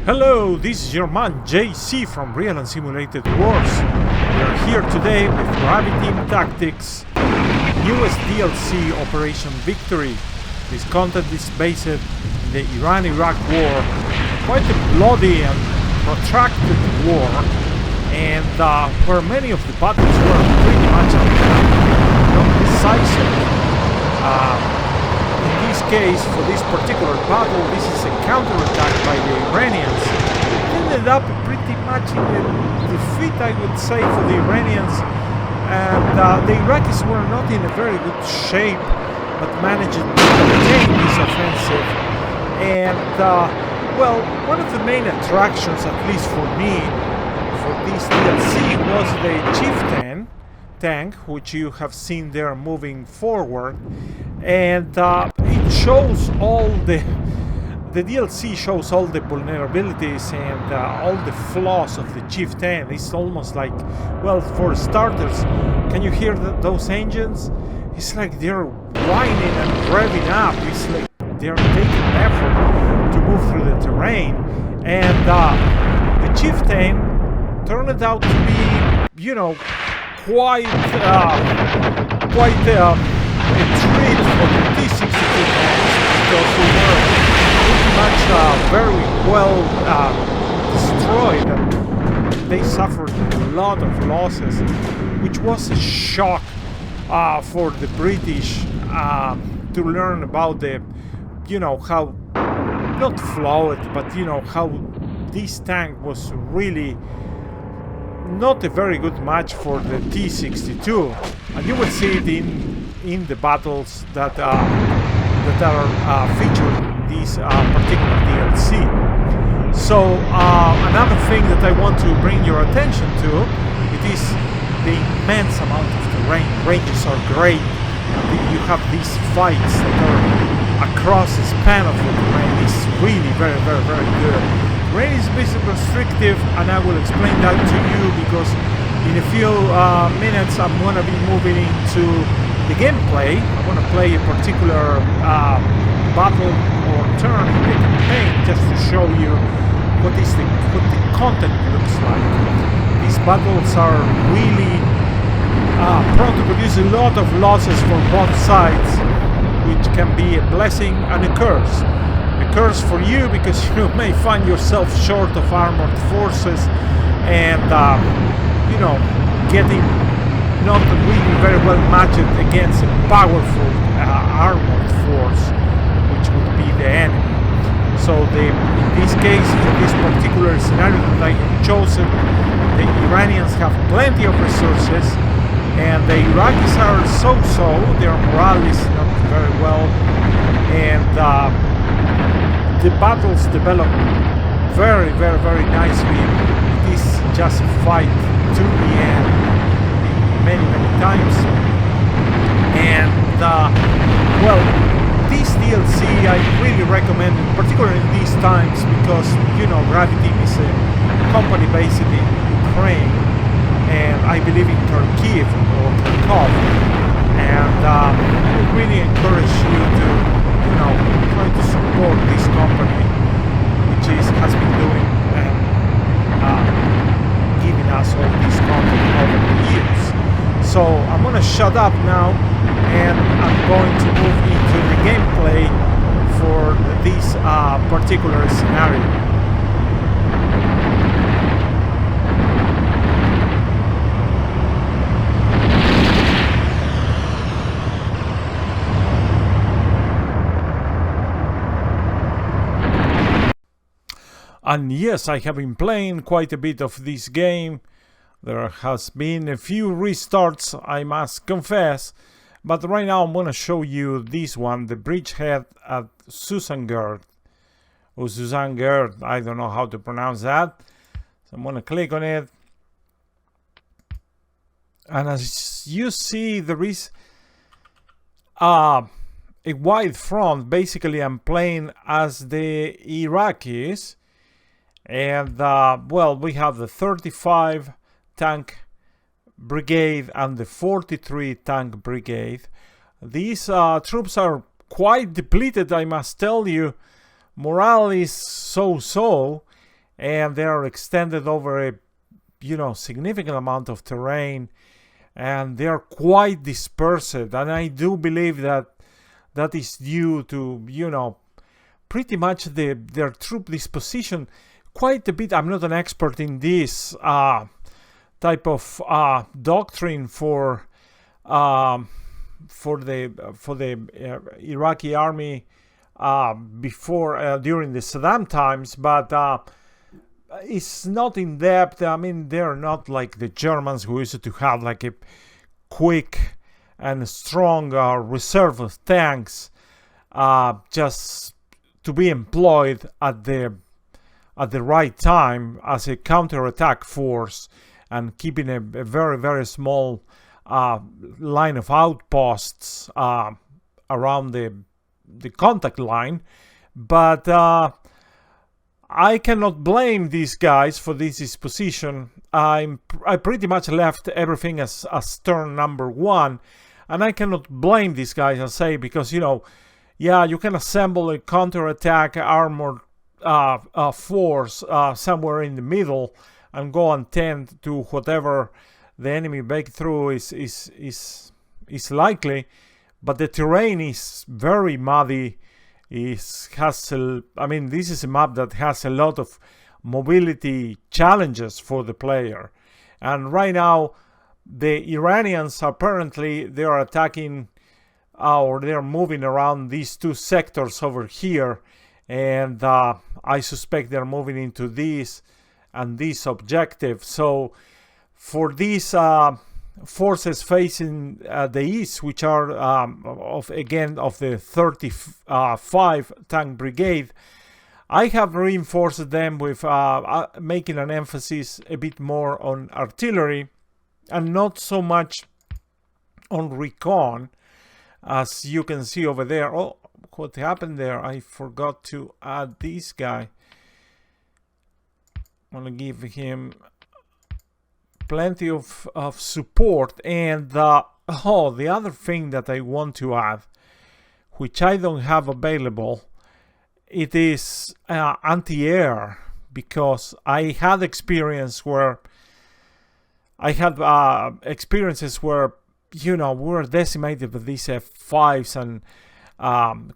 Hello, this is your man JC from Real and Simulated Wars. We are here today with Graviteam Tactics, newest DLC Operation Victory. This content is based in the Iran-Iraq War, quite a bloody and protracted war, and where many of the battles were pretty much decisive. In this case, for this particular battle, this is a counterattack by the Iranians. It ended up pretty much in a defeat, I would say, for the Iranians. And the Iraqis were not in a very good shape, but managed to maintain this offensive. And, well, one of the main attractions, at least for me, for this DLC was the Chieftain Tank, which you have seen there moving forward. And it shows all the DLC shows all the vulnerabilities and all the flaws of the Chieftain. It's almost like, well, for starters, can you hear those engines? It's like they're whining and revving up. It's like they're taking effort to move through the terrain. And the Chieftain turned out to be, you know, quite a treat for the T-62 tanks, because we were pretty much very well destroyed, and they suffered a lot of losses, which was a shock for the British to learn about the, you know, how, not flawed, but you know, how this tank was really not a very good match for the T-62, and you will see it in the battles that are featured in this particular DLC. So another thing that I want to bring your attention to, it is the immense amount of terrain. Ranges are great. You have these fights that are across the span of the terrain. It's really very good. Terrain is a bit restrictive, and I will explain that to you, because in a few minutes I'm going to be moving into the gameplay. I want to play a particular battle or turn in the campaign, just to show you what the content looks like. These battles are really prone to produce a lot of losses for both sides, which can be a blessing and a curse. A curse for you, because you may find yourself short of armored forces and you know, getting not really very well matched against a powerful armored force, which would be the enemy. So in this case, for this particular scenario that I have chosen, the Iranians have plenty of resources, and the Iraqis are so-so. Their morale is not very well, and the battles develop very nicely. It is just a fight to the end, many times. And well, this DLC I really recommend, particularly in these times, because, you know, Graviteam is a company based in Ukraine, and I believe in Kharkiv or Kharkov, and I would really encourage you to, you know, try to support this company, which has been doing and giving us all this content over the years. So I'm gonna shut up now, and I'm going to move into the gameplay for this particular scenario. And yes, I have been playing quite a bit of this game. There has been a few restarts, I must confess, but right now I'm going to show you this one, the bridgehead at Susangard, or Susangard, I don't know how to pronounce that. So I'm going to click on it, and as you see, there is a wide front. Basically, I'm playing as the Iraqis, and well, we have the 35 tank brigade and the 43 tank brigade. These troops are quite depleted, I must tell you. Morale is so-so, and they are extended over a significant amount of terrain, and they are quite dispersed. And I do believe that that is due to pretty much their troop disposition quite a bit. I'm not an expert in this type of doctrine for the Iraqi army before during the Saddam times, but it's not in depth. I mean, they're not like the Germans, who used to have like a quick and strong reserve of tanks just to be employed at the right time as a counterattack force, and keeping a very, very small line of outposts around the contact line. But I cannot blame these guys for this disposition. I pretty much left everything as turn number 1, and I cannot blame these guys, I say, because yeah, you can assemble a counterattack armored force somewhere in the middle and go and tend to whatever the enemy breakthrough is likely, but the terrain is very muddy. This is a map that has a lot of mobility challenges for the player, and right now the Iranians apparently they are attacking or they are moving around these 2 sectors over here, and I suspect they're moving into this and this objective. So for these forces facing the east, which are of the 35 tank brigade, I have reinforced them with making an emphasis a bit more on artillery and not so much on recon, as you can see over there. Oh, what happened there? I forgot to add this guy. I'm gonna give him plenty of support. And the other thing that I want to add, which I don't have available, it is anti-air, because I had experiences where we were decimated with these F5s and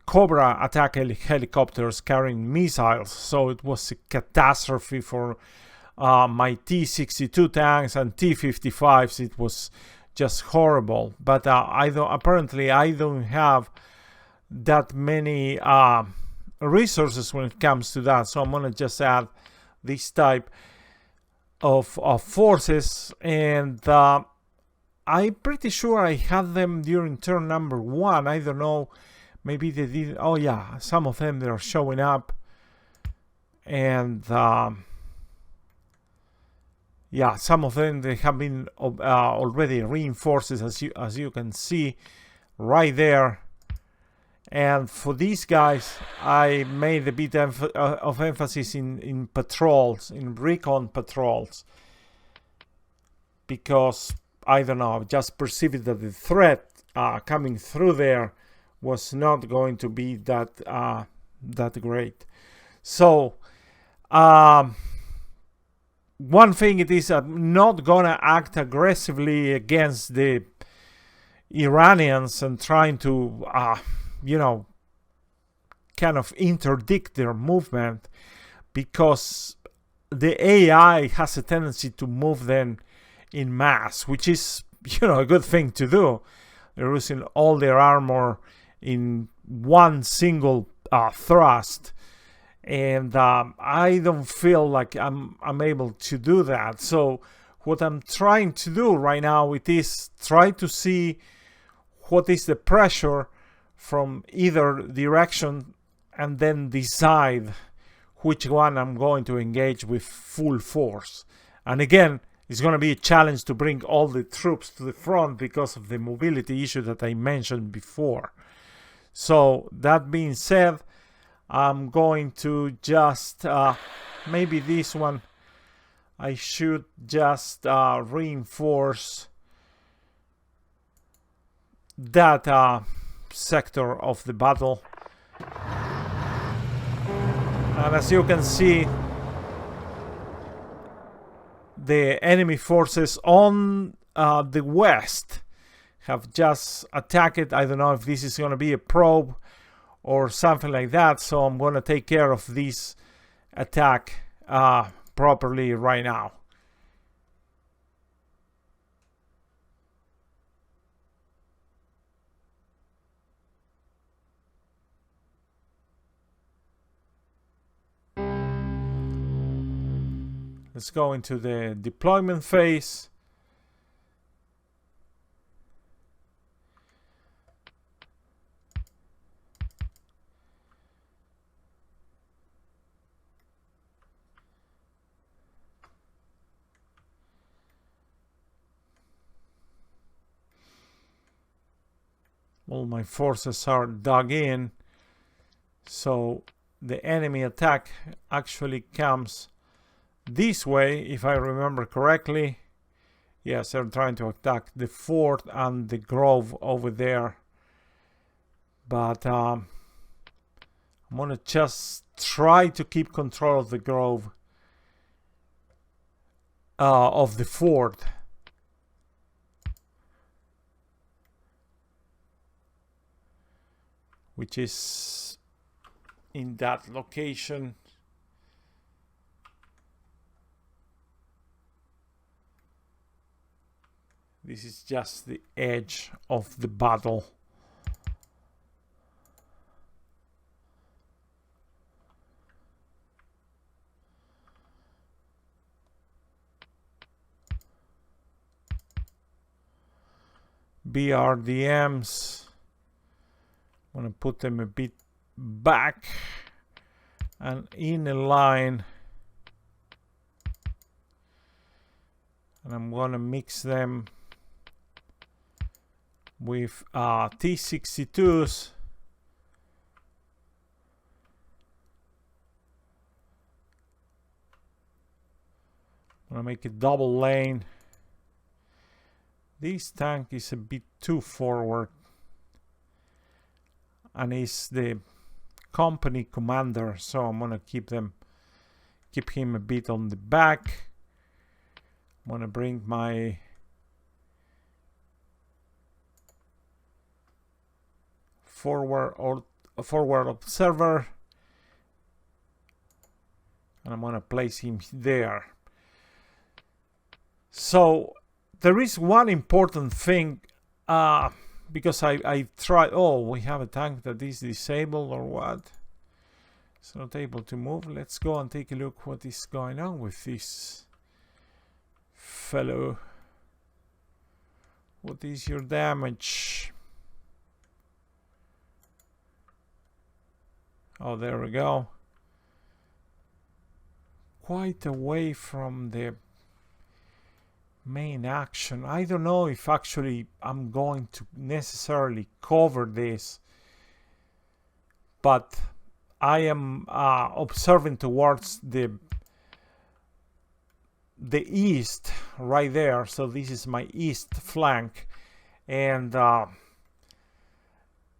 Cobra attack helicopters carrying missiles. So it was a catastrophe for my T-62 tanks and T-55s. It was just horrible. But apparently I don't have that many resources when it comes to that. So I'm gonna just add this type of forces, and I'm pretty sure I had them during turn number 1. I don't know, maybe they did. Oh yeah, some of them, they're showing up, and yeah, some of them, they have been already reinforced, as you can see right there. And for these guys, I made a bit of emphasis in patrols, in recon patrols, because I don't know, I just perceived that the threat coming through there was not going to be that great. So one thing it is, I'm not gonna act aggressively against the Iranians and trying to kind of interdict their movement, because the AI has a tendency to move them in mass, which is a good thing to do. They're using all their armor in one single thrust, and I don't feel like I'm able to do that. So what I'm trying to do right now, it is try to see what is the pressure from either direction, and then decide which one I'm going to engage with full force. And again, it's going to be a challenge to bring all the troops to the front because of the mobility issue that I mentioned before. So that being said, I'm going to just maybe this one I should just reinforce that sector of the battle. And as you can see, the enemy forces on the west have just attacked. I don't know if this is going to be a probe or something like that, so I'm going to take care of this attack properly right now. Let's go into the deployment phase. All my forces are dug in, so the enemy attack actually comes this way, if I remember correctly. Yes, they're trying to attack the fort and the grove over there. But I'm gonna just try to keep control of the grove, of the fort. Which is in that location. This is just the edge of the battle. BRDMs. I'm going to put them a bit back and in a line. And I'm going to mix them with T-62s. I'm going to make a double lane. This tank is a bit too forward. And he's the company commander, so I'm gonna keep him a bit on the back. I'm gonna bring my forward observer, and I'm gonna place him there. So there is one important thing, because I tried. Oh, we have a tank that is disabled or what? It's not able to move. Let's go and take a look what is going on with this fellow. What is your damage? Oh, there we go. Quite away from the main action. I don't know if actually I'm going to necessarily cover this, but I am observing towards the east right there. So this is my east flank, and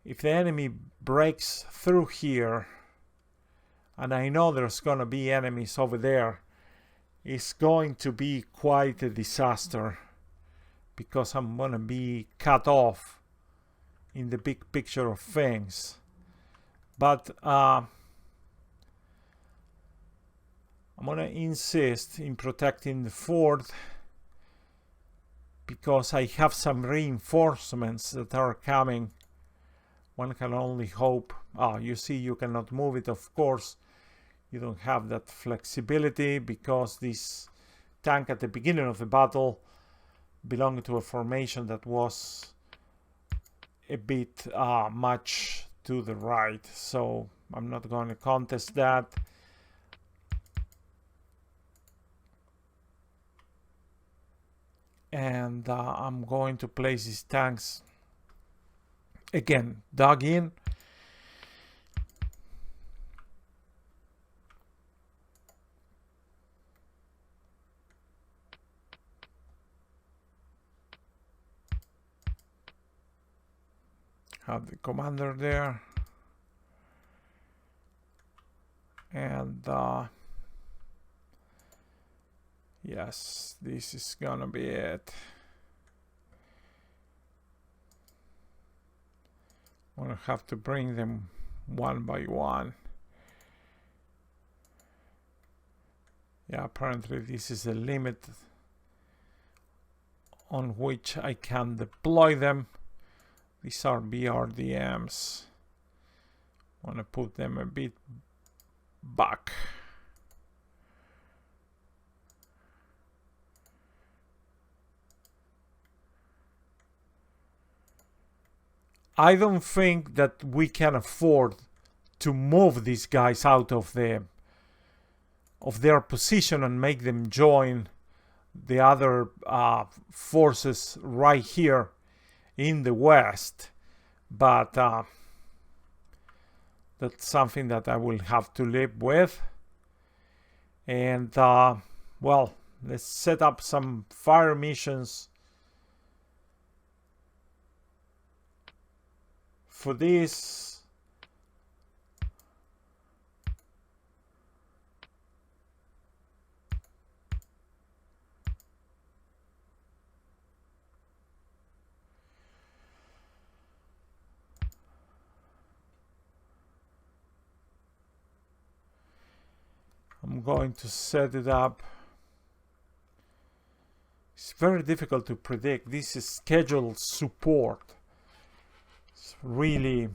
if the enemy breaks through here, and I know there's gonna be enemies over there, it's going to be quite a disaster, because I'm gonna be cut off in the big picture of things. But I'm gonna insist in protecting the fort, because I have some reinforcements that are coming. One can only hope. You see, you cannot move it, of course. You don't have that flexibility, because this tank at the beginning of the battle belonged to a formation that was a bit much to the right. So I'm not going to contest that. And I'm going to place these tanks again dug in. Have the commander there, and Yes, this is gonna be it. I'm gonna have to bring them one by one. Yeah, apparently this is the limit on which I can deploy them. These are BRDMs. I want to put them a bit back. I don't think that we can afford to move these guys out of their position and make them join the other forces right here in the west, but that's something that I will have to live with. And well, let's set up some fire missions for this. I'm going to set it up. It's very difficult to predict. This is scheduled support. It's really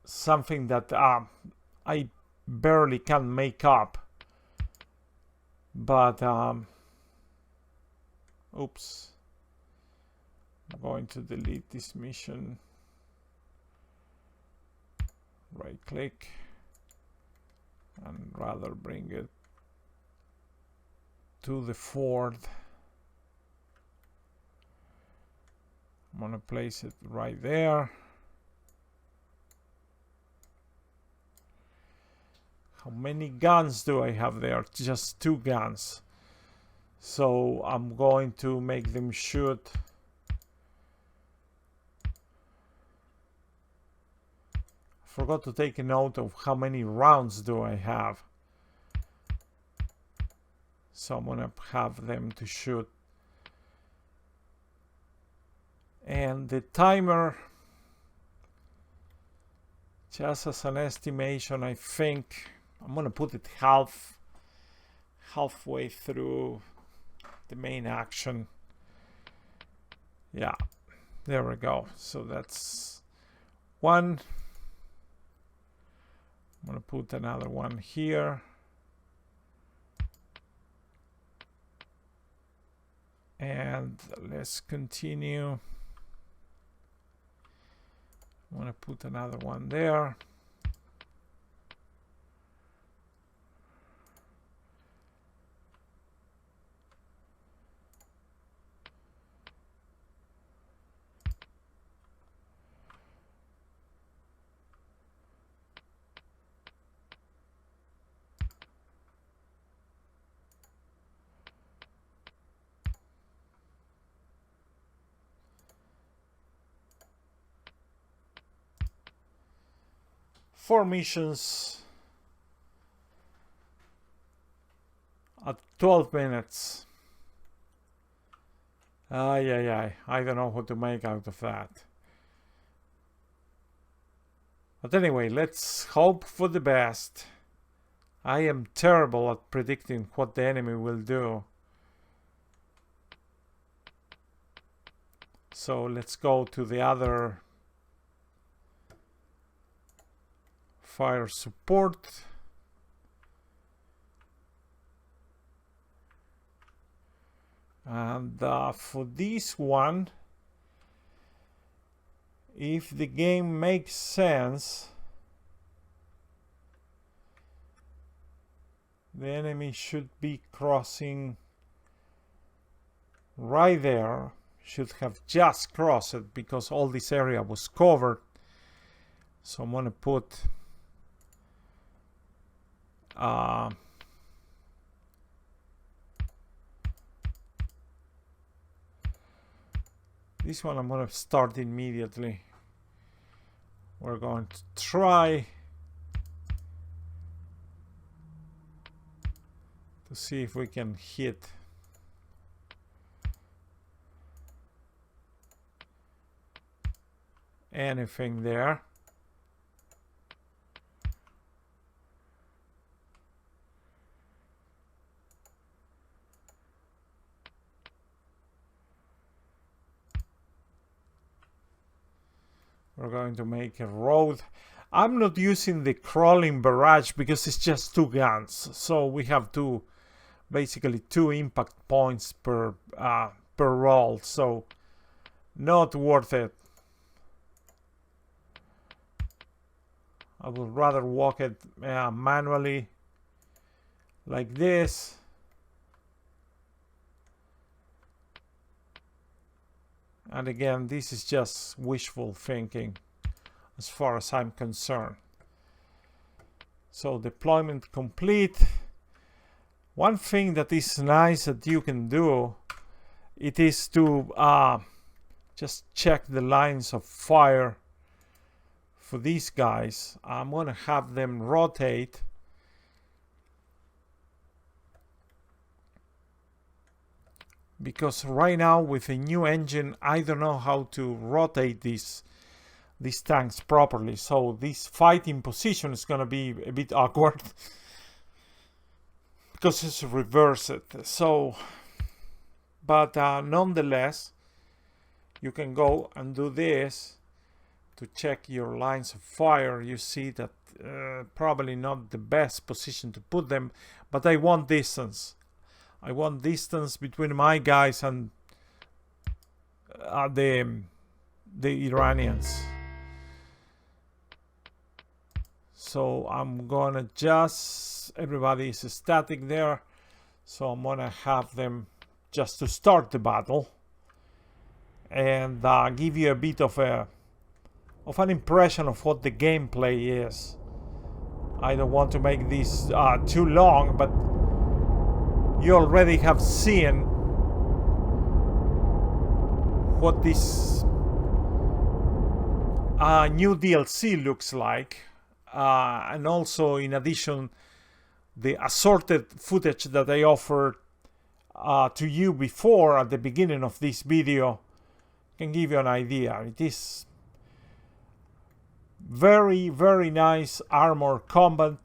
something that I barely can make up. But oops, I'm going to delete this mission. Right click and rather bring it to the fort. I'm gonna place it right there. How many guns do I have there? Just 2 guns. So I'm going to make them shoot. Forgot to take a note of how many rounds do I have. So I'm gonna have them to shoot. And the timer, just as an estimation, I think I'm gonna put it halfway through the main action. Yeah, there we go. So that's 1. I'm going to put another one here. And let's continue. I'm going to put another one there. Four missions at 12 minutes. I don't know what to make out of that. But anyway, let's hope for the best. I am terrible at predicting what the enemy will do. So let's go to the other fire support. And for this one, if the game makes sense, the enemy should be crossing right there. Should have just crossed it because all this area was covered. So I'm going to put this one I'm going to start immediately. We're going to try to see if we can hit anything there. We're going to make a road. I'm not using the crawling barrage because it's just 2 guns, so we have basically 2 impact points per roll, so not worth it. I would rather walk it manually like this. And again, this is just wishful thinking as far as I'm concerned. So deployment complete. One thing that is nice that you can do, it is to just check the lines of fire for these guys. I'm going to have them rotate. Because right now with a new engine, I don't know how to rotate these tanks properly. So this fighting position is going to be a bit awkward because it's reversed. So, but nonetheless, you can go and do this to check your lines of fire. You see that probably not the best position to put them, but I want distance. I want distance between my guys and the Iranians. So I'm gonna everybody is static there. So I'm gonna have them just to start the battle and give you a bit of an impression of what the gameplay is. I don't want to make this too long, but you already have seen what this new DLC looks like, and also in addition the assorted footage that I offered to you before at the beginning of this video can give you an idea. It is very, very nice armor combat,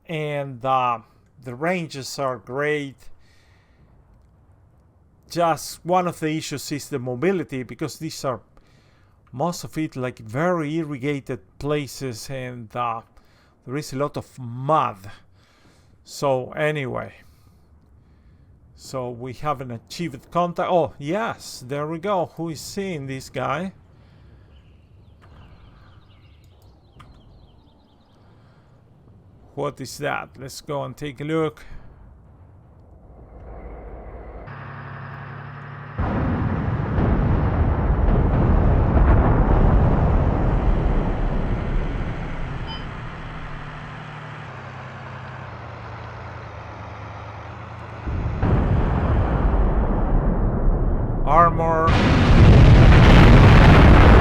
and the ranges are great. Just one of the issues is the mobility, because these are most of it like very irrigated places, and there is a lot of mud. So anyway, so we haven't achieved contact. Oh yes, there we go. Who is seeing this guy? What is that? Let's go and take a look. Armor.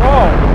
Whoa!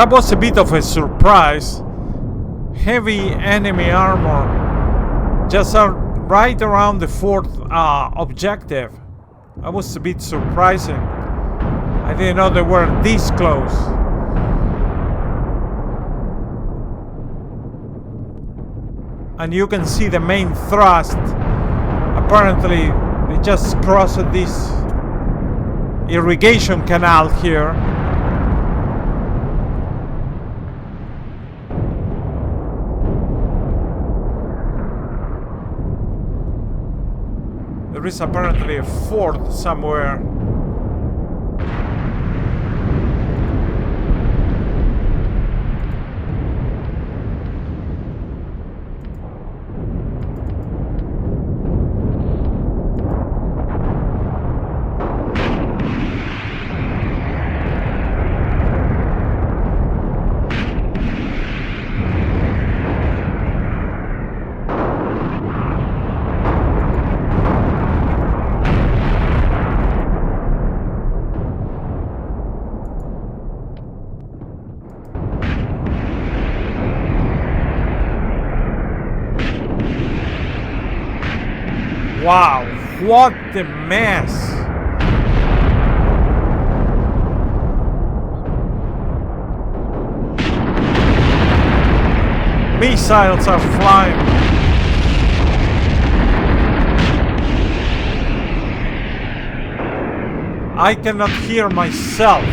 That was a bit of a surprise. Heavy enemy armor just right around the fourth objective. That was a bit surprising. I didn't know they were this close. And you can see the main thrust. Apparently, they just crossed this irrigation canal here. There is apparently a fort somewhere. Wow, what a mess! Missiles are flying. I cannot hear myself.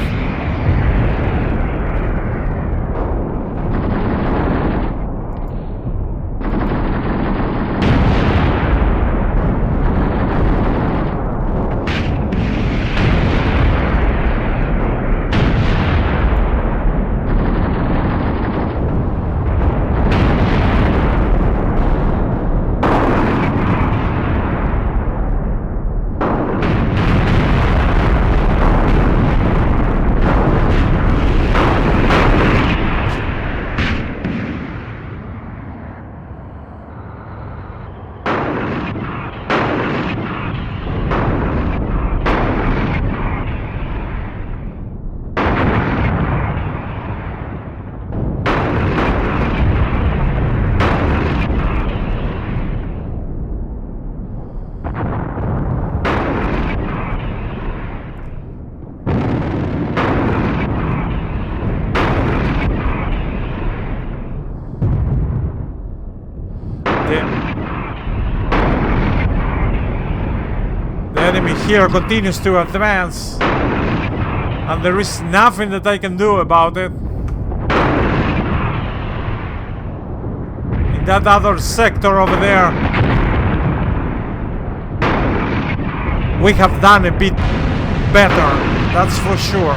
The enemy here continues to advance, and there is nothing that I can do about it. In that other sector over there, we have done a bit better, that's for sure.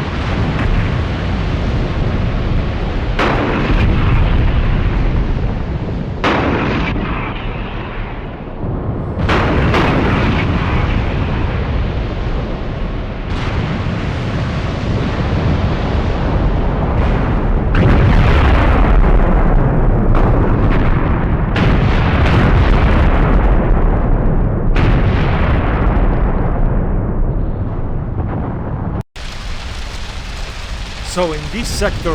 So in this sector,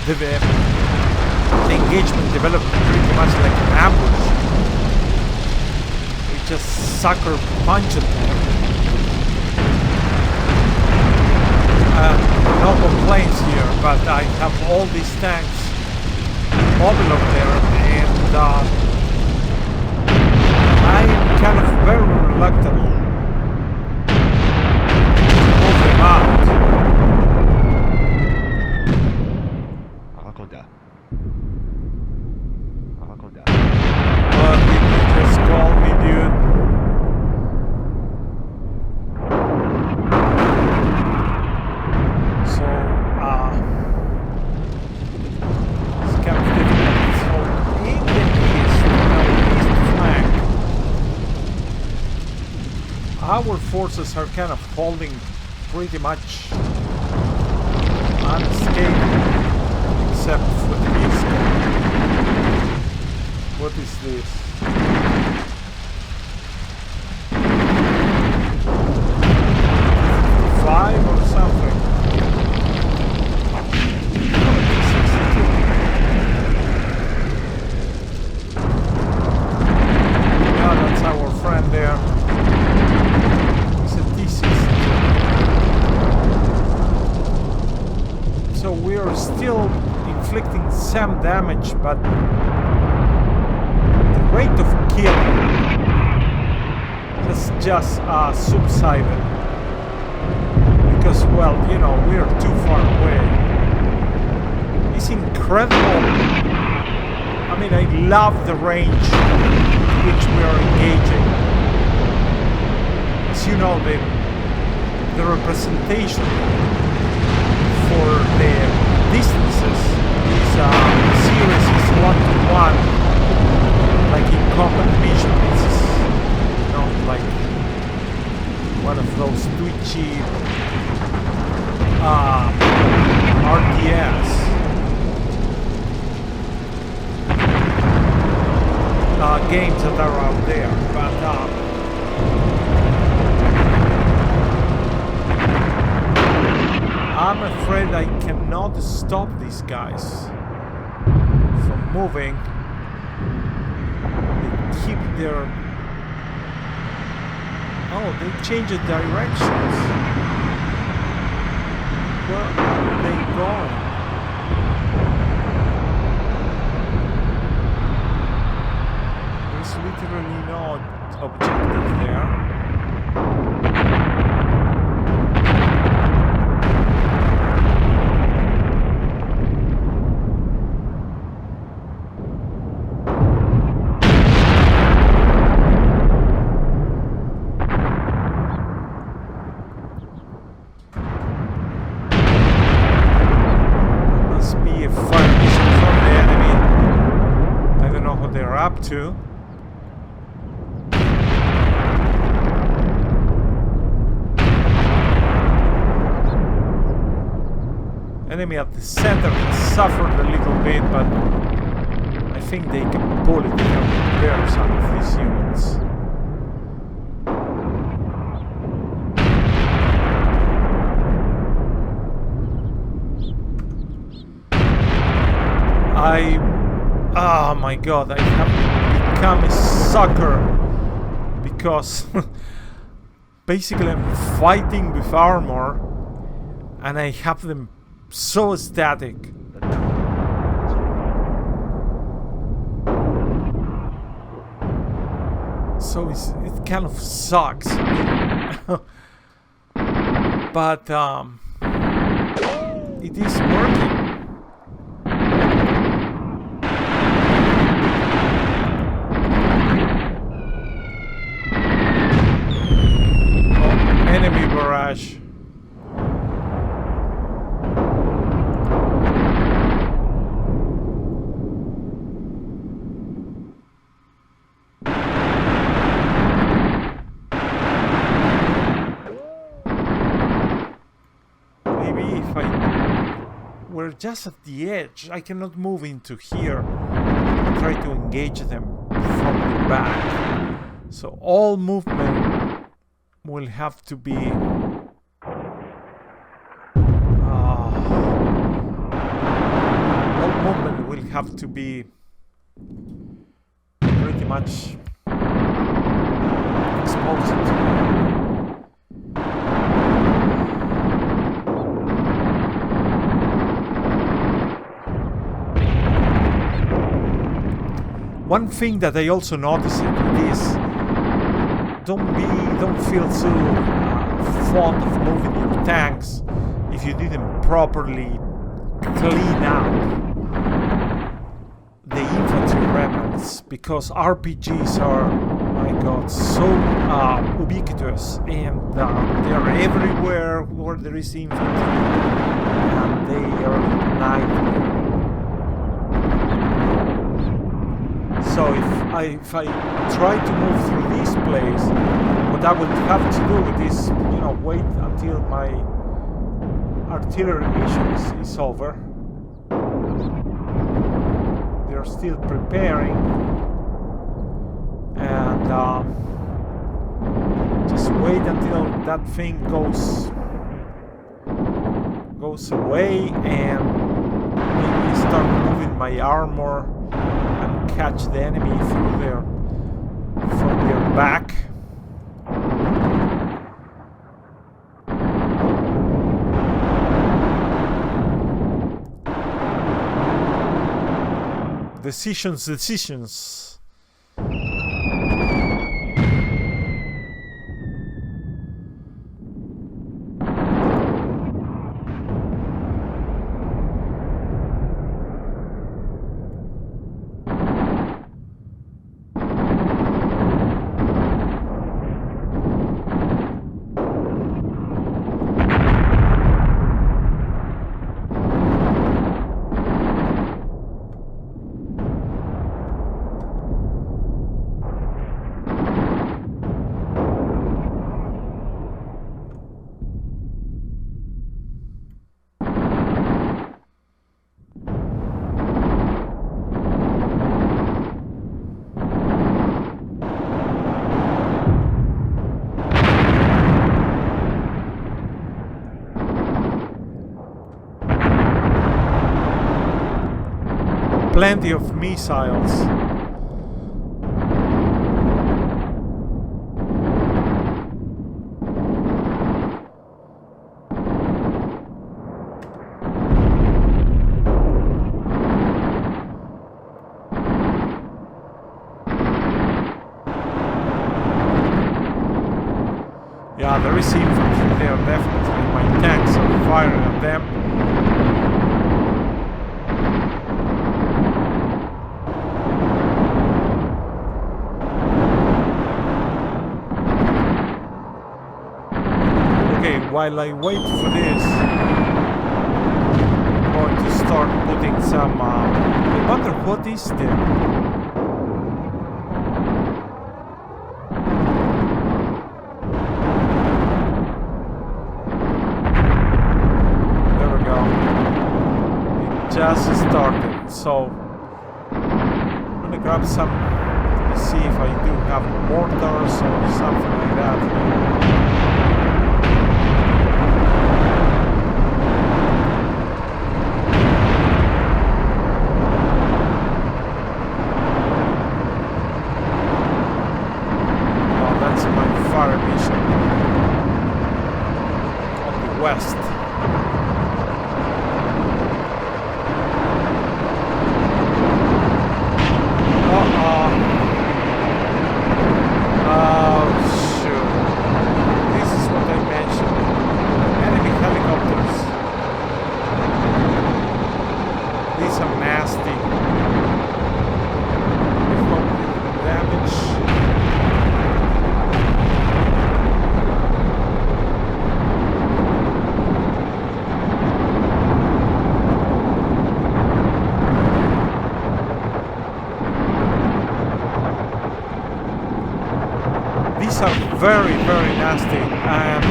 the engagement developed pretty much like an ambush. We just sucker punched them. No complaints here, but I have all these tanks mobile up there, and I'm kind of very reluctant to move them out. What did you just call me, dude? So, it's kind of difficult. So, in the east flank, our forces are kind of holding pretty much unscathed, except for the east. What is this? Five or something? some damage, but the rate of kill has just subsided. Because, well, you know, we're too far away. It's incredible. I mean, I love the range which we are engaging. As you know, the representation for the distances is series is 1-to-1, like in combat vision. It's not like one of those twitchy RTS games that are out there, but I'm afraid I cannot stop these guys from moving. They keep their... Oh, they changed directions. Where are they going? There's literally no objective there. Up to enemy at the center has suffered a little bit, but I think they can pull it and repair some of these units. Oh my god, I have become a sucker because basically I'm fighting with armor and I have them so static. So it kind of sucks. But it is working. Enemy barrage. Maybe if we're just at the edge, I cannot move into here and try to engage them from the back. So all movement will have to be all movement will have to be pretty much exposed to one thing that I also noticed is don't feel so fond of moving your tanks if you didn't properly clean up the infantry remnants, because RPGs are, my god, so ubiquitous, and they are everywhere where there is infantry, and they are a nightmare. So if I try to move through this place, what I would have to do is, you know, wait until my artillery mission is over. They're still preparing, and just wait until that thing goes away, and maybe start moving my armor and catch the enemy from their back. Decisions. Plenty of missiles. Yeah, there is infantry there, definitely. My tanks are firing at them. While I wait for this, I'm going to start putting some... I wonder what is there? There we go. It just started, so... I'm gonna grab some... Let me see if I do have mortars or something like that. West. Oh, shoot. This is what I mentioned. Enemy helicopters. These are nasty. Damage. Very, very nasty, and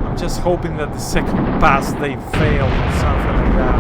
I'm just hoping that the second pass they fail or something like that.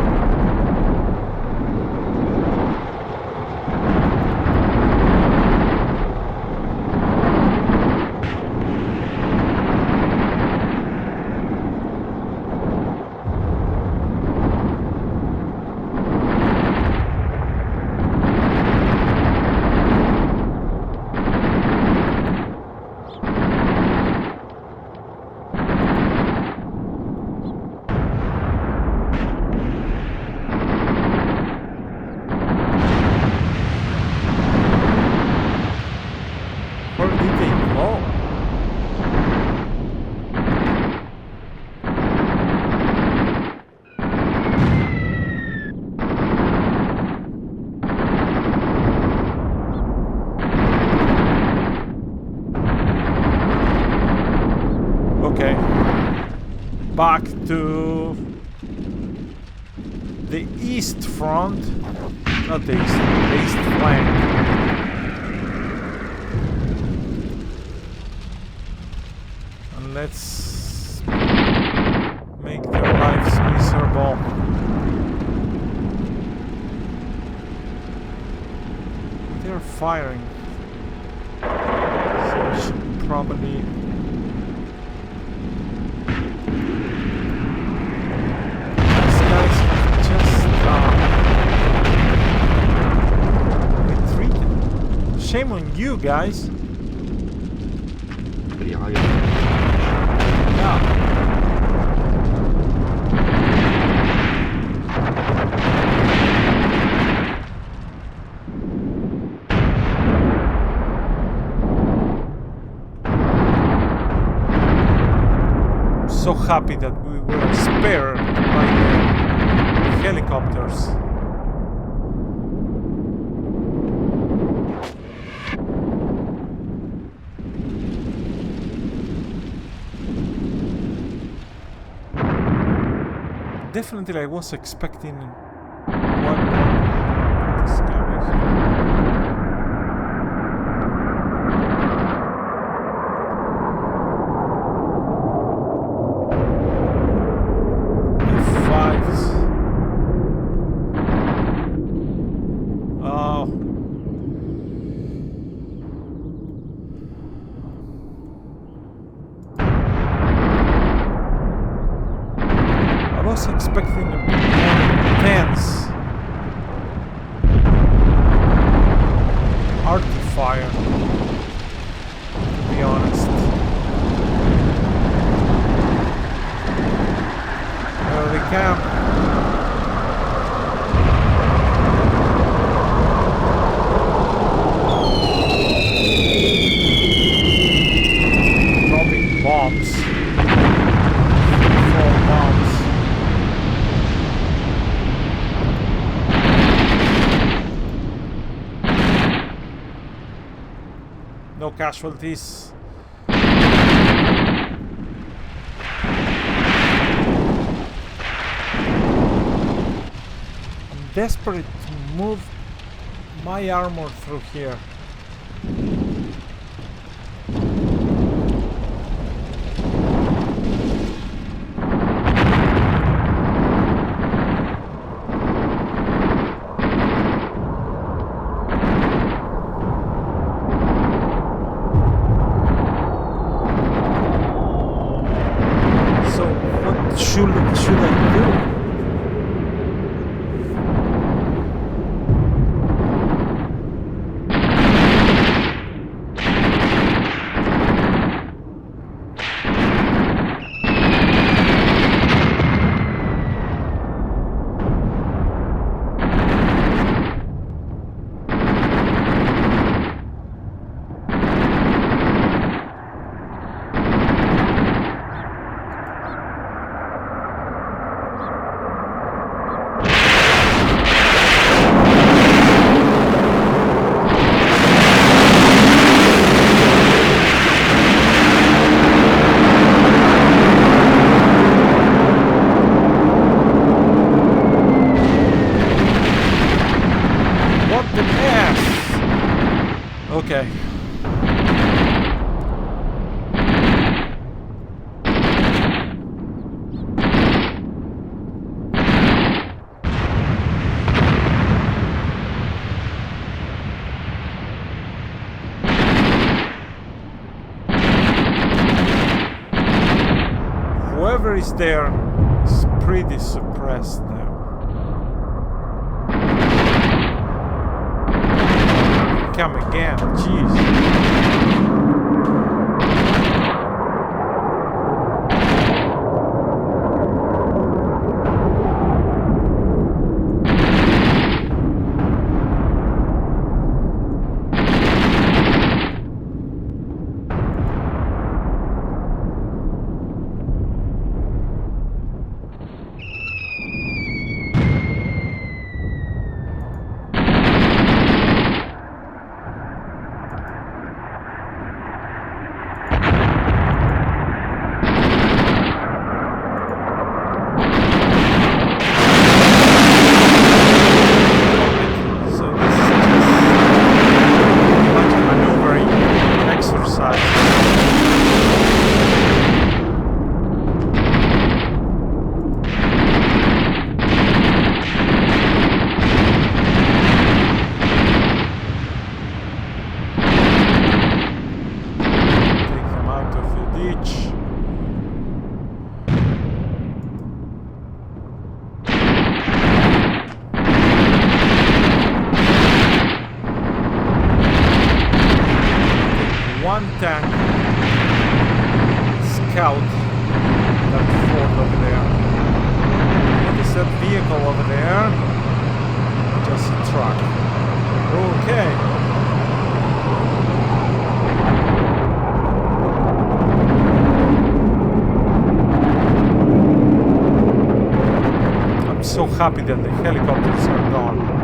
Back to the east front, not the east flank. And let's make their lives miserable. They're firing, so I should probably... Shame on you guys. Yeah. so happy that we were spared by the helicopters. Definitely I was expecting what is coming here. Expecting a bit more intense arty fire, to be honest. There they come. Dropping bombs. 4 bombs. No casualties. I'm desperate to move my armor through here. Should I do? Okay. Whoever is there is pretty suppressed now. Come again, jeez. happy that the helicopters are gone.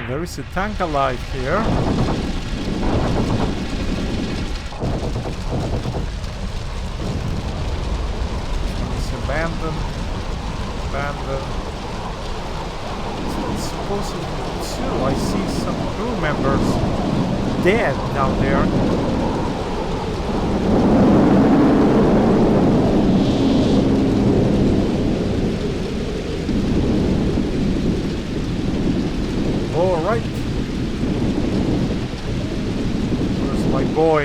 There is a tank alive here. It's abandoned. It's supposedly two. I see some crew members dead down there. Alright. Where's my boy?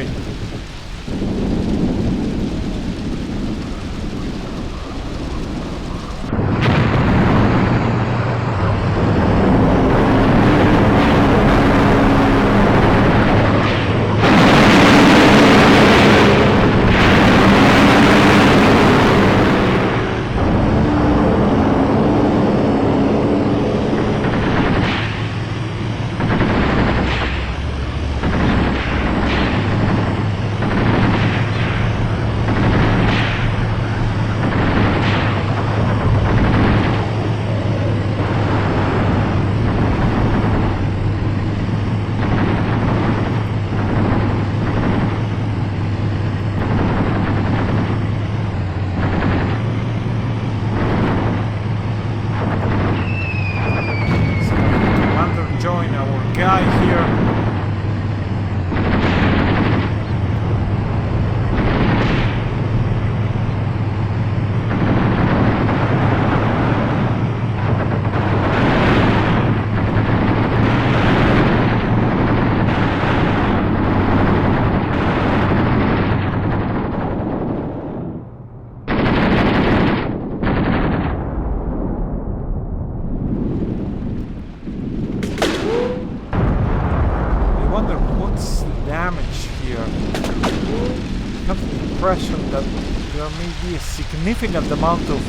That there may be a significant amount of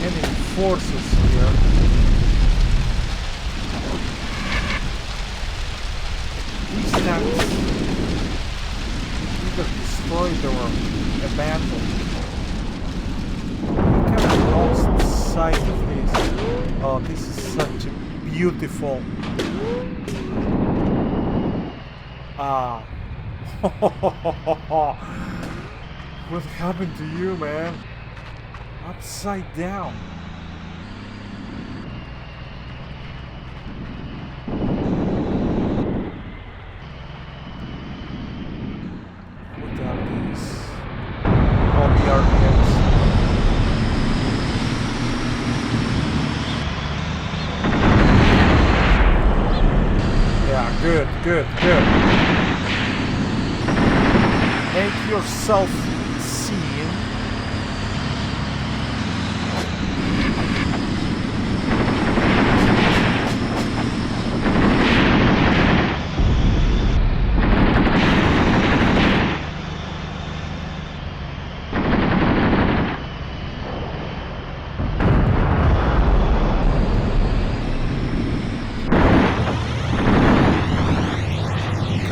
enemy forces here. These tanks either destroyed or abandoned. I kind of lost sight of this. Oh, this is such a beautiful. What happened to you, man? Upside down. What are these? All the RPMs. Yeah, good. Make yourself seen.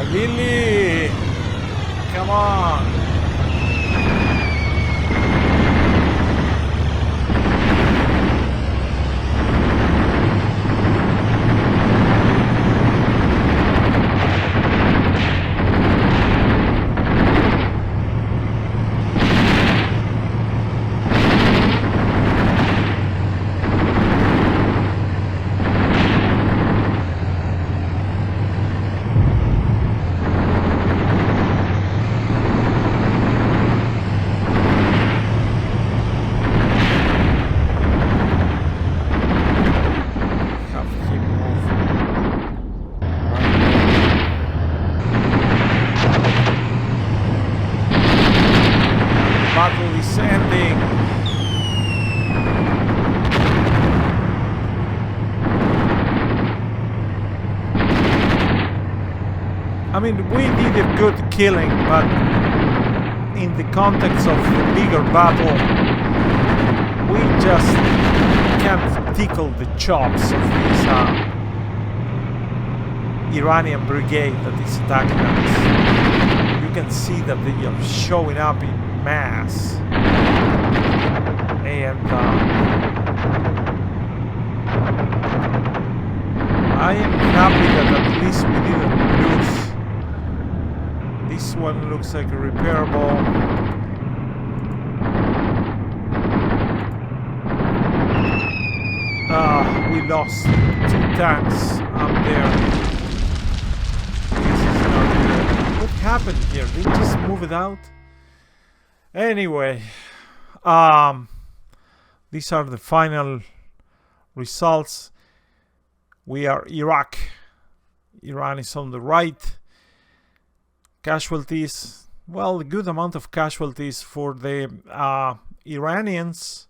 Lily! Come on! I mean, we did a good killing, but in the context of the bigger battle, we just can't tickle the chops of this Iranian brigade that is attacking us. You can see that they are showing up in mass. And I am happy that at least we didn't lose. This one looks like a repairable. We lost 2 tanks up there. This is not good. What happened here? They just move it out? Anyway, these are the final results. We are Iraq. Iran is on the right. Casualties, well, a good amount of casualties for the Iranians.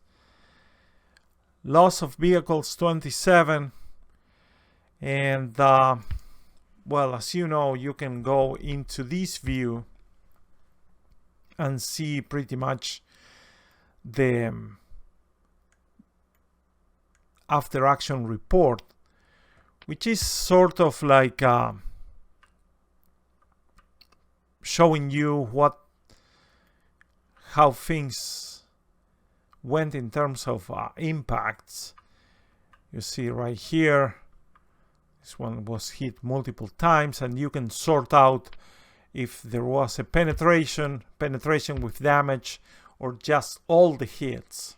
Loss of vehicles 27. And, well, as you know, you can go into this view and see pretty much the after action report, which is sort of like showing you how things went in terms of impacts. You see right here, this one was hit multiple times, and you can sort out if there was a penetration with damage, or just all the hits.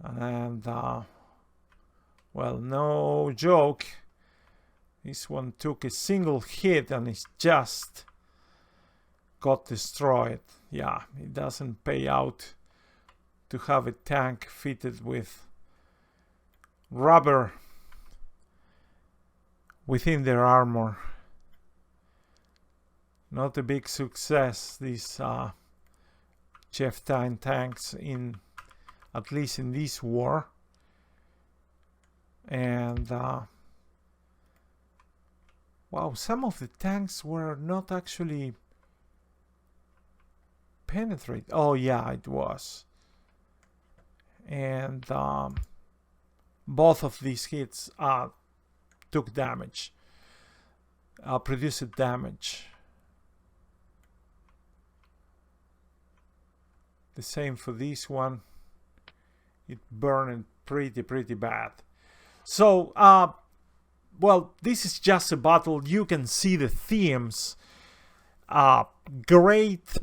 And well, no joke, this one took a single hit and it just got destroyed. Yeah, it doesn't pay out to have a tank fitted with rubber within their armor. Not a big success, these Chieftain tanks, at least in this war. And wow, some of the tanks were not actually penetrate. Oh yeah, it was. And both of these hits took damage, produced damage. The same for this one. It burned pretty bad. So, well, this is just a battle. You can see the themes. Great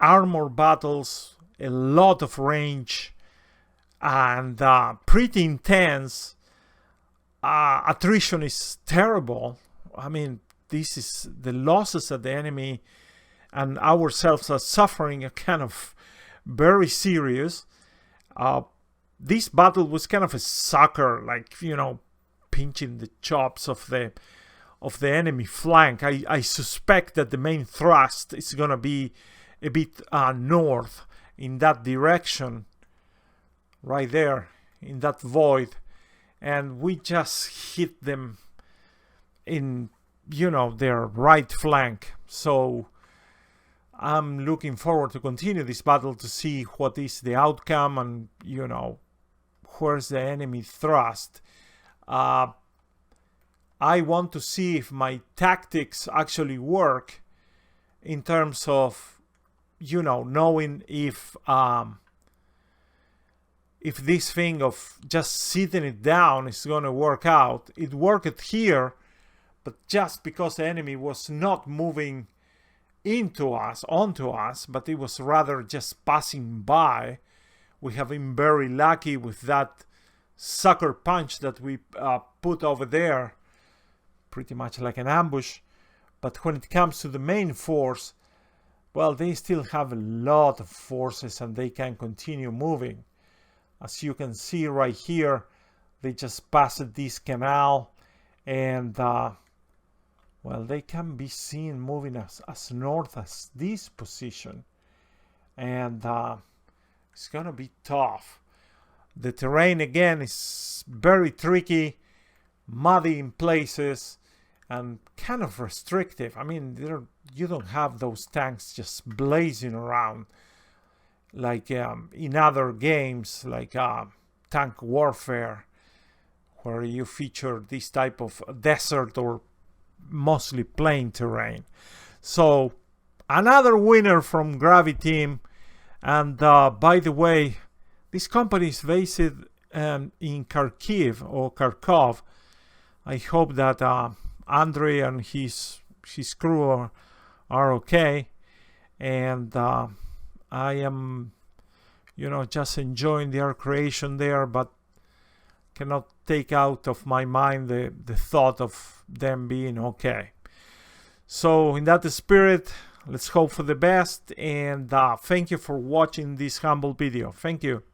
armor battles, a lot of range, and pretty intense. Attrition is terrible. I mean, this is the losses that the enemy and ourselves are suffering are kind of very serious. This battle was kind of a sucker, like, you know, pinching the chops of the enemy flank. I suspect that the main thrust is gonna be a bit north in that direction, right there in that void, and we just hit them in, you know, their right flank. So I'm looking forward to continue this battle to see what is the outcome and, you know, where's the enemy thrust. I want to see if my tactics actually work in terms of, you know, knowing if this thing of just sitting it down is going to work out. It worked here, but just because the enemy was not moving onto us, but it was rather just passing by. We have been very lucky with that sucker punch that we put over there, pretty much like an ambush. But when it comes to the main force, well, they still have a lot of forces and they can continue moving. As you can see right here, they just passed this canal, and well, they can be seen moving as north as this position, and it's gonna be tough. The terrain again is very tricky, muddy in places, and kind of restrictive. I mean, you don't have those tanks just blazing around like in other games like Tank Warfare, where you feature this type of desert or mostly plain terrain. So another winner from Graviteam. And by the way, this company is based in Kharkiv or Kharkov. I hope that Andrei and his crew are okay, and I am, just enjoying their creation there, but cannot take out of my mind the thought of them being okay. So in that spirit, let's hope for the best, and thank you for watching this humble video. Thank you.